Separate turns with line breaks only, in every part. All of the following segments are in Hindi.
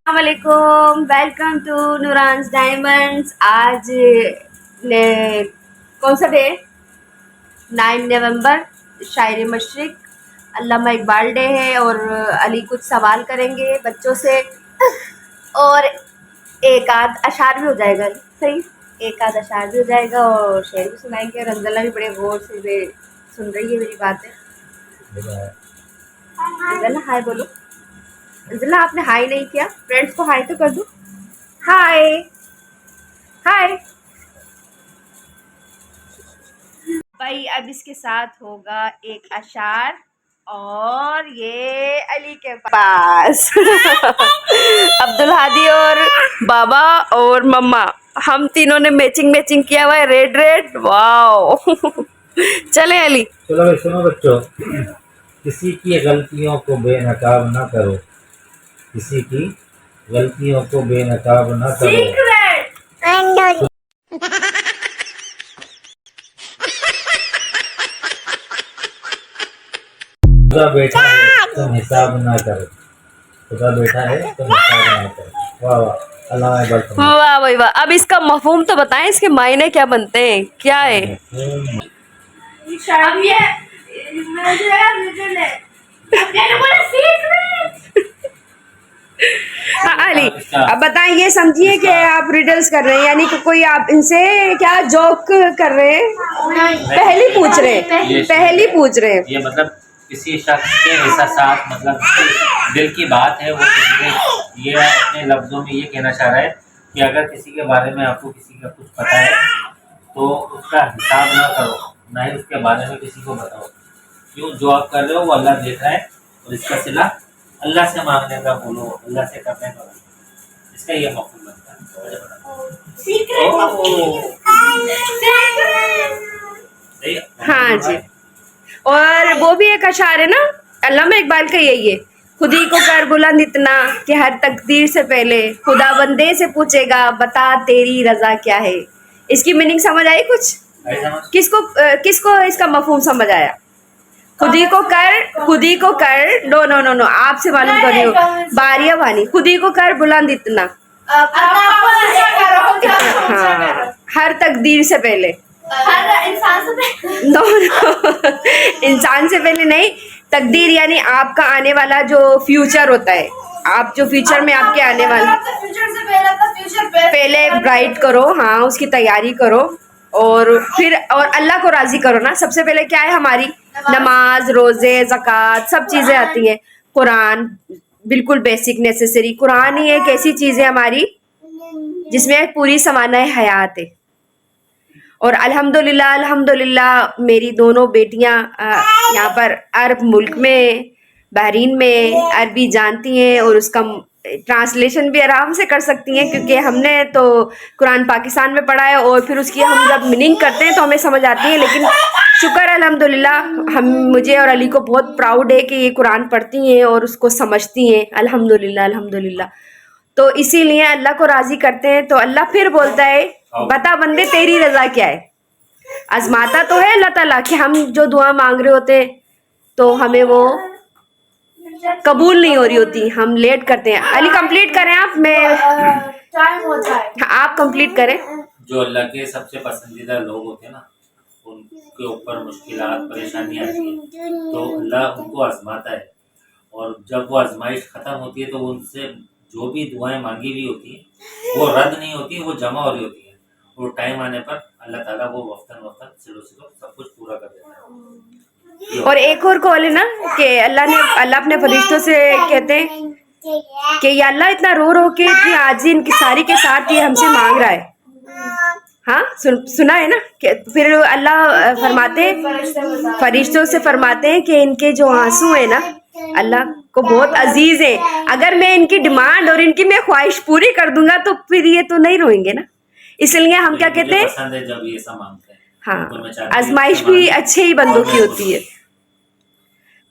अस्सलामुअलैकुम, वेलकम टू नूरान्स डायमंड्स। आज ने कौन सा डे? 9 नवंबर, शायर मशरिक, अल्लामा इकबाल डे है। और अली कुछ सवाल करेंगे बच्चों से और एक आध अशार भी हो जाएगा। सही, एक आध अशार भी हो जाएगा और शेर भी सुनाएंगे। और अंजला भी बड़े गौर से सुन रही है मेरी बातें। अंजला हाय बोलो। अंजला आपने हाय नहीं किया, फ्रेंड्स को हाय तो कर दो। हाय हाय भाई। अब इसके साथ होगा एक अशार और ये अली के पास अब्दुल हादी और बाबा और मम्मा, हम तीनों ने मैचिंग मैचिंग किया हुआ है, रेड रेड। वाओ चले अली।
चलो भाई सुनो बच्चों, किसी की गलतियों को बेनकाब ना करो, किसी की गलतियों को बेनकाब ना करो। खुदा बैठा है तुम हिसाब ना करो, खुदा बैठा है तुम हिसाब ना करो। वाह वाह, अल्लाह अकबर।
वाह भाई वाह। अब इसका मफहूम तो बताएं, इसके मायने क्या बनते हैं, क्या है? अब ये हाँ अली, अब बताएं, ये समझिए कि आप रिडल्स कर रहे हैं, यानी कि कोई आप इनसे क्या जोक कर रहे हैं? पहली पूछ रहे हैं, पहली पूछ रहे हैं।
ये मतलब किसी शख्स के एहसास, मतलब दिल की बात है, वो किसी ने ये अपने लफ्जों में ये कहना चाह रहा है कि अगर किसी के बारे में आपको किसी का कुछ पता है तो उसका हिसाब ना करो, ना ही उसके बारे में किसी को बताओ। क्यों? जो आप कर रहे हो वो अल्लाह देख रहा है और इसका सिला अल्लाह से मांगने का बोलो, अल्लाह से करने का बोलो। इसका ये मौका बनता है।
हाँ जी, और वो भी एक अशार है ना अल्लामा इकबाल का, यही है, खुदी को कर बुलंद इतना कि हर तकदीर से पहले खुदा बंदे से पूछेगा बता तेरी रजा क्या है। इसकी मीनिंग समझ आई कुछ? किसको किसको इसका मफहूम समझ आया? खुदी को कर, नो नो नो नो, आपसे मालूम कर रही हूँ, बारिया भानी। खुदी को कर बुलंद इतना, हाँ, हर तकदीर से पहले, नो नो इंसान से पहले नहीं, तकदीर यानी आपका आने वाला जो फ्यूचर होता है, आप जो फ्यूचर में आपके आने वाला, पहले ब्राइट करो, हाँ उसकी तैयारी करो और फिर और अल्लाह को राजी करो ना। सबसे पहले क्या है हमारी? नमाज, रोजे, ज़कात, सब चीजें आती हैं। कुरान बिल्कुल बेसिक नेसेसरी, कुरान ही एक ऐसी चीज है हमारी जिसमें पूरी समाना हयात है। और अल्हम्दुलिल्लाह अल्हम्दुलिल्लाह मेरी दोनों बेटियां यहाँ पर अरब मुल्क में, बहरीन में अरबी जानती हैं और उसका ट्रांसलेशन भी आराम से कर सकती हैं, क्योंकि हमने तो कुरान पाकिस्तान में पढ़ा है और फिर उसकी हम जब मीनिंग करते हैं तो हमें समझ आती है। लेकिन शुक्र अल्हम्दुलिल्लाह, हम, मुझे और अली को बहुत प्राउड है कि ये कुरान पढ़ती हैं और उसको समझती हैं। अल्हम्दुलिल्लाह अल्हम्दुलिल्लाह। तो इसीलिए अल्लाह को राजी करते हैं तो अल्लाह फिर बोलता है बता बंदे तेरी रजा क्या है। आजमाता तो है अल्लाह ताला कि हम जो दुआ मांग रहे होते हैं तो हमें वो कबूल नहीं हो रही होती, हम लेट करते हैं। अली कंप्लीट करें आप, मैं आप कंप्लीट करें।
जो अल्लाह के सबसे पसंदीदा लोग होते हैं ना, उनके ऊपर मुश्किलात परेशानी आती है तो अल्लाह उनको आजमाता है, और जब वो आजमाइश खत्म होती है तो उनसे जो भी दुआएं मांगी हुई होती हैं वो रद्द नहीं होती, वो जमा हो रही होती है। और टाइम आने पर अल्लाह ताला वो वक्तन सिलो सब कुछ पूरा कर देता है।
और एक और कॉल है ना कि अल्लाह अपने फरिश्तों से कहते हैं कि या अल्लाह इतना रो रो के इतनी आजी इनकी सारी के साथ ये हमसे मांग रहा है। हाँ सुना है ना कि फिर अल्लाह फरमाते, फरिश्तों से फरमाते हैं कि इनके जो आंसू है ना अल्लाह को बहुत अजीज है, अगर मैं इनकी डिमांड और इनकी मैं ख्वाहिश पूरी कर दूंगा तो फिर ये तो नहीं रोएंगे ना। इसलिए हम क्या कहते हैं,
जब ये सब मांगते हैं,
हाँ आजमाइश भी अच्छे ही बंदों की होती है।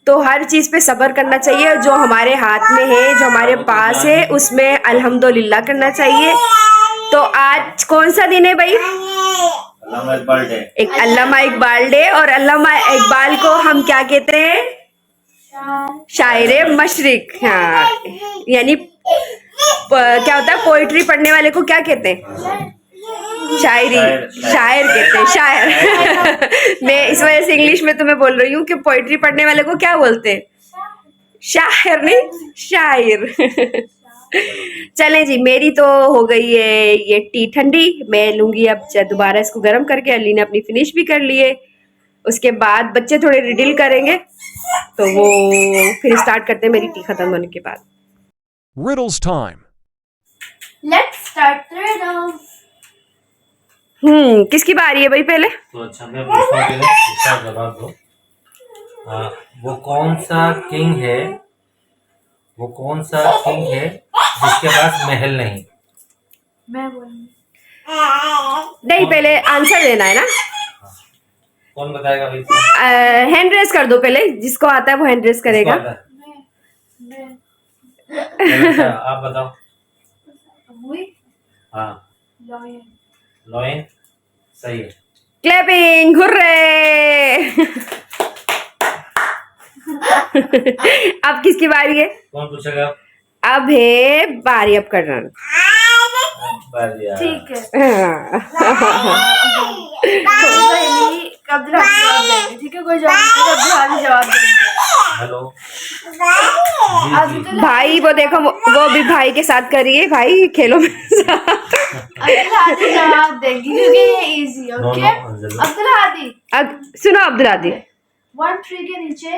तो हर चीज पे सब्र करना चाहिए, जो हमारे हाथ में है, जो हमारे पास है, उसमें अल्हम्दुलिल्लाह करना चाहिए। तो आज कौन सा दिन है भाई? एक अल्लामा इकबाल डे। और अल्लामा इकबाल को हम क्या कहते हैं? शायर मशरिक, हाँ, यानी क्या होता है, पोइट्री पढ़ने वाले को क्या कहते हैं? शायरी, शायर कहते हैं, शायर। मैं इस वजह से इंग्लिश में तुम्हें बोल रही हूँ कि पोइट्री पढ़ने वाले को क्या बोलते हैं? शायर नहीं, शायर। चलें जी, मेरी तो हो गई है ये टी ठंडी। मैं लूंगी अब दोबारा इसको गर्म करके। अली ने अपनी फिनिश भी कर ली है। उसके बाद बच्चे थोड़े रिडिल करेंगे, तो वो फिर स्टार्ट करते हैं मेरी टी खत्म होने के बाद।
Riddles time.
Let's start the riddles.
किसकी बारी है भाई पहले?
तो अच्छा, मैं पूछता हूँ, पहले इसका जवाब दो। वो कौन सा किंग है, वो कौन सा किंग है जिसके पास महल नहीं?
मैं बोलूंगी।
नहीं, पहले आंसर देना है ना।
कौन बताएगा भाई?
हैंड रेस कर दो पहले, जिसको आता है वो हैंड रेस करेगा।
किसको आता है? अच्छा, आप बताओ। हाँ, लॉयन सही है।
Clapping, hurray. अब किसकी बारी है?
कौन पूछेगा?
अब है बारी अब करना।
ठीक है। अब्दुल जवाब देंगे, ठीक है? कोई जवाब नहीं, अब्दुल जवाब देंगे।
हेलो
भाई, वो देखो, वो भी भाई के साथ करिए, भाई खेलो मेरे साथ।
अब्दुल जवाब देंगी क्योंकि ये इजी है। ओके, अब्दुल हादी।
अब सुनो अब्दुल हादी।
1 ट्री के नीचे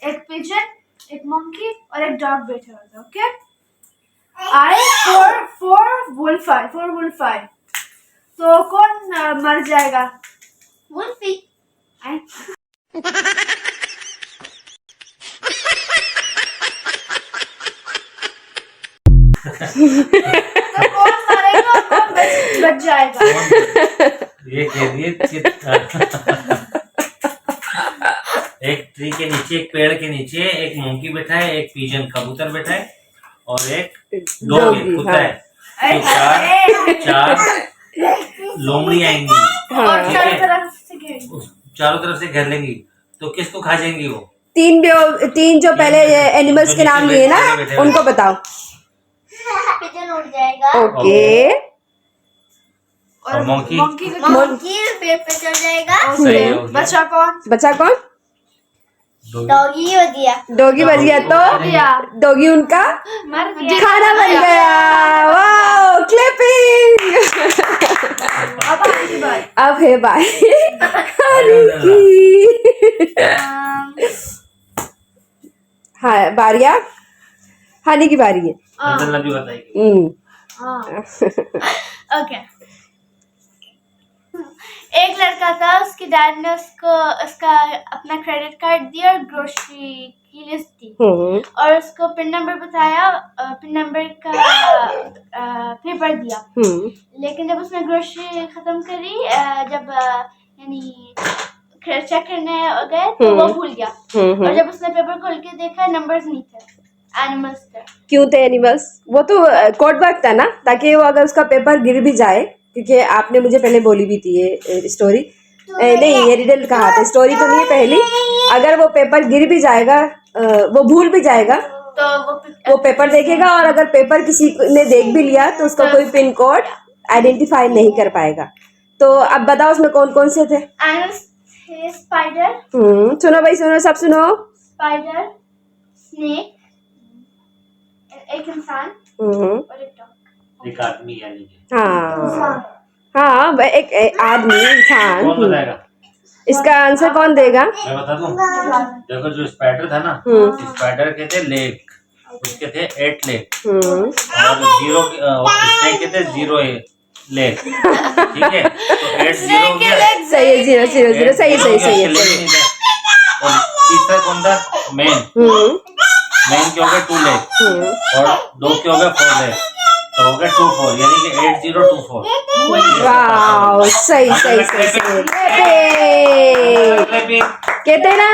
एक पिजन, एक मंकी और एक डॉग बैठे होते। ओके, आए फोर वुल्फ आए, तो कौन मर जाएगा? वुल्फी। तो कौन मरेगा और कौन बच जाएगा?
ये कह रही है एक ट्री के नीचे, एक पेड़ के नीचे एक मंकी बैठा है, एक पिजन कबूतर बैठा है और एक डॉग कुत्ता है। तो चार लोमड़ी आएंगी
और
चारों तरफ से घेर लेंगी, तो किसको खा जाएंगी वो?
तीन जो पहले एनिमल्स के नाम लिए ना, उनको बताओ।
पिजन उड़ जाएगा।
ओके।
और मंकी
पेड़ पे चढ़ जाएगा।
सही हो गया।
बचा कौन?
डॉगी हो गया।
डॉगी बच गया, तो डॉगी उनका
मर गया,
खाना बन गया। Wow, clapping. अब है बाय। हाँ, बारिया हानी की बारी है।
अंजलना भी बताएगी।
ओके, एक लड़का था, उसके डैड ने उसका अपना क्रेडिट कार्ड दिया और ग्रोसरी की लिस्ट दी और उसको पिन नंबर बताया, पिन नंबर का पेपर दिया। लेकिन जब उसने ग्रोसरी खत्म करी, जब यानी चेक करने गए तो वो भूल गया और जब उसने पेपर खोल के देखा, नंबर्स नहीं थे, एनिमल्स थे।
क्यों थे एनिमल्स? वो तो कोड वर्क था ना, ताकि वो अगर उसका पेपर गिर भी जाए, क्योंकि आपने मुझे पहले बोली भी थी ये स्टोरी। नहीं, ये रिडल कहा था, स्टोरी तो नहीं है पहली। अगर वो पेपर गिर भी जाएगा, वो भूल भी जाएगा, तो वो पेपर देखेगा और अगर पेपर किसी ने देख भी लिया तो उसका कोई पिन कोड आइडेंटिफाई नहीं कर पाएगा। तो अब बताओ उसमें कौन कौन से थे?
स्पाइडर।
सुनो भाई, सुनो, सब सुनो।
स्पाइडर, स्नेक, एक इंसान और एक डॉग।
एक आदमी यानी कि
हाँ, एक आदमी, इंसान।
कौन बताएगा
इसका आंसर? कौन देगा?
मैं बता दूं। देखो, जो स्पाइडर था ना, स्पाइडर के थे लेग, उसके थे 8 लेग और स्नेक के थे 0 लेग। ठीक है, तो 8 0 हो गया।
सही है, 0 0 0 सही है।
और तीसरा कौन था? मैन के हो गए 2 लेग और डॉग के हो गए 4 लेग, तो हो गए 2 4, यानी कि 8 0 2 4।
वाओ, सही। कहते हैं ना,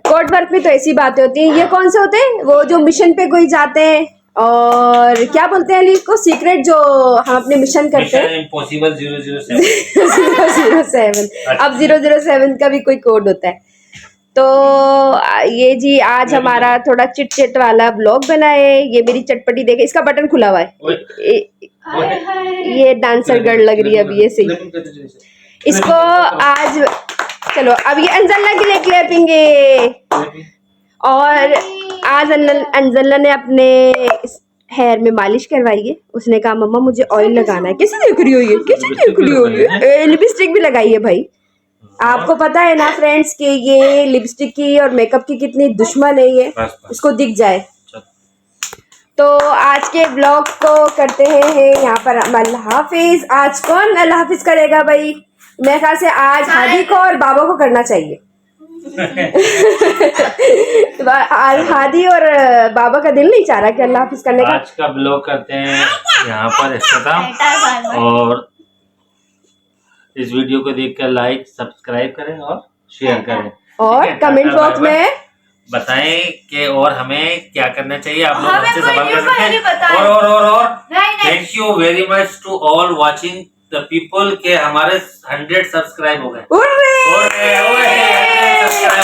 कोड वर्क में तो ऐसी बातें होती हैं। ये कौन से होते हैं? वो जो मिशन पे कोई जाते हैं और क्या बोलते हैं अली को, सीक्रेट जो हम अपने मिशन करते हैं,
इम्पॉसिबल 007।
007। अब 007 का भी कोई कोड होता है। तो ये जी आज हमारा थोड़ा चिट चिट वाला ब्लॉग बना है। ये मेरी चटपटी देखे, इसका बटन खुला हुआ है।
हाय हाय
ये डांसर गर्ल लग रही है अभी ये सही। इसको आज चलो अब ये अंजल्ला के लिए क्लैपिंगे। और आज अंजल्ला ने अपने हेयर में मालिश करवाई है। उसने कहा मम्मा मुझे ऑयल लगाना है। कैसे देख रही हो ये, कैसे देख रही हो ये? लिपस्टिक भी लगाई है भाई। आपको पता है ना फ्रेंड्स कि ये लिपस्टिक की और मेकअप की कितनी दुश्मन है ये, इसको दिख जाए। तो आज के ब्लॉग को करते हैं यहाँ पर अल्लाह हाफिज। आज कौन अल्लाह हाफिज करेगा भाई? मेरे ख्याल से आज हादी को और बाबा को करना चाहिए। तो आज हादी और बाबा का दिल नहीं चाह रहा कि अल्लाह हाफिज करने का।
आज का ब्लॉग करते हैं यहाँ पर इख्तिताम। और इस वीडियो को देखकर लाइक सब्सक्राइब करें और शेयर करें।
और कमेंट बॉक्स में
बताएं कि और हमें क्या करना चाहिए। आप लोग हमसे सवाल कर सकते हैं।
बताएं।
और thank you very much to all watching the people के हमारे 100 सब्सक्राइब हो गए। सब्सक्राइब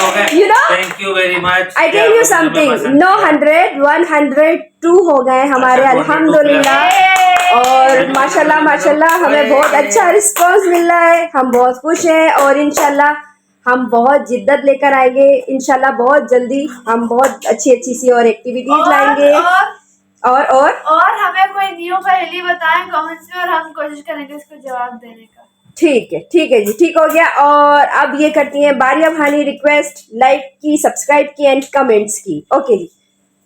हो गए।
You know,
thank you very much.
I tell you something, 102 हो गए हमारे अल्हम्दुलिल्लाह। और माशाल्लाह माशाल्लाह हमें बहुत अच्छा रिस्पांस मिल रहा है। हम बहुत खुश हैं और इंशाल्लाह हम बहुत जिद्दत लेकर आएंगे। इंशाल्लाह बहुत जल्दी हम बहुत अच्छी अच्छी सी और एक्टिविटीज लाएंगे। और
हमें कोई न्यू पहेली बताएं कमेंट्स में और हम कोशिश करेंगे इसको जवाब देने का।
ठीक है जी, ठीक हो गया। और अब ये करती हैं बारिया भानी रिक्वेस्ट लाइक की, सब्सक्राइब की एंड कमेंट्स की। ओके जी,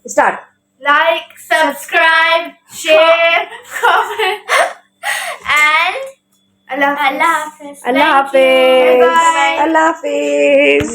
start.
Like, subscribe, share, comment and अल्लाह हाफिज।
अल्लाह हाफिज। अल्लाह हाफिज।